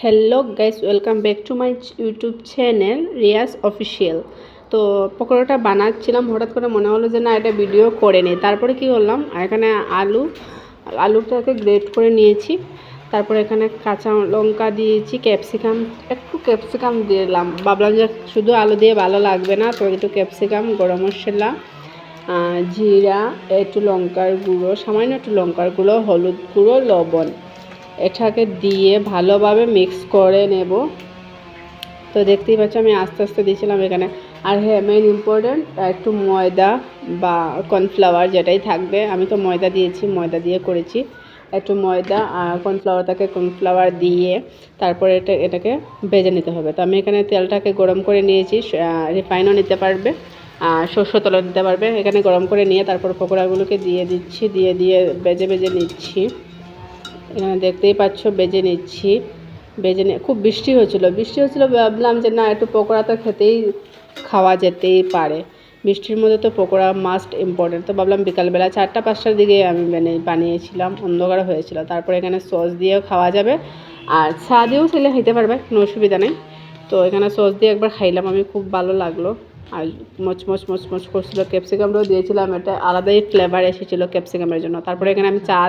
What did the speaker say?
Hello guys, welcome back to my YouTube channel Riyaz official. তো পকোড়াটা বানাচ্ছিলাম, হঠাৎ করে মনে হলো যে না এটা ভিডিও করে নিই। তারপরে কি করলাম, এখানে আলুটাকে গ্রেট করে নিয়েছি। তারপরে এখানে কাঁচা লঙ্কা দিয়েছি, একটু ক্যাপসিকাম দিলাম। ভাবলাম যে শুধু আলু দিয়ে ভালো লাগবে না, তো একটু ক্যাপসিকাম, গরম মশলা, জিরা, একটু লঙ্কার গুঁড়ো, সামান্য একটু লঙ্কার গুঁড়ো, হলুদ গুঁড়ো, লবণ, এটাকে দিয়ে ভালোভাবে মিক্স করে নেব। তো দেখতেই পাচ্ছ আমি আস্তে আস্তে দিয়েছিলাম এখানে। আর হ্যাঁ, মেইন ইম্পর্ট্যান্ট একটু ময়দা বা কর্নফ্লাওয়ার যেটাই থাকবে, আমি তো ময়দা দিয়েছি, ময়দা দিয়ে করেছি। একটু ময়দা আর কর্নফ্লাওয়ার দিয়ে তারপরে এটাকে ভেজে নিতে হবে। তো আমি এখানে তেলটাকে গরম করে নিয়েছি, রিফাইনও নিতে পারবে, সরষের তেলও দিতে পারবে। এখানে গরম করে নিয়ে তারপর পকোড়াগুলোকে দিয়ে দিচ্ছি, দিয়ে ভেজে নিচ্ছি। এখানে দেখতেই পাচ্ছ ভেজে নিচ্ছি। খুব বৃষ্টি হচ্ছিল, ভাবলাম যে না একটু পকোড়া তো খাওয়া যেতেই পারে, বৃষ্টির মধ্যে তো পকোড়া মাস্ট ইম্পর্টেন্ট। তো ভাবলাম বিকালবেলা 4টা-5টার দিকে আমি বানিয়েছিলাম, অন্ধকার হয়েছিল। তারপরে এখানে সস দিয়েও খাওয়া যাবে, আর চা দিয়েও ছেলে খেতে পারবে, কোনো অসুবিধা নেই। তো এখানে সস দিয়ে একবার খাইলাম আমি, খুব ভালো লাগলো। আর মচমচ করছিল, ক্যাপসিকামটাও দিয়েছিলাম, এটা আলাদাই ফ্লেভার এসেছিলো ক্যাপসিকামের জন্য। তারপরে এখানে আমি চা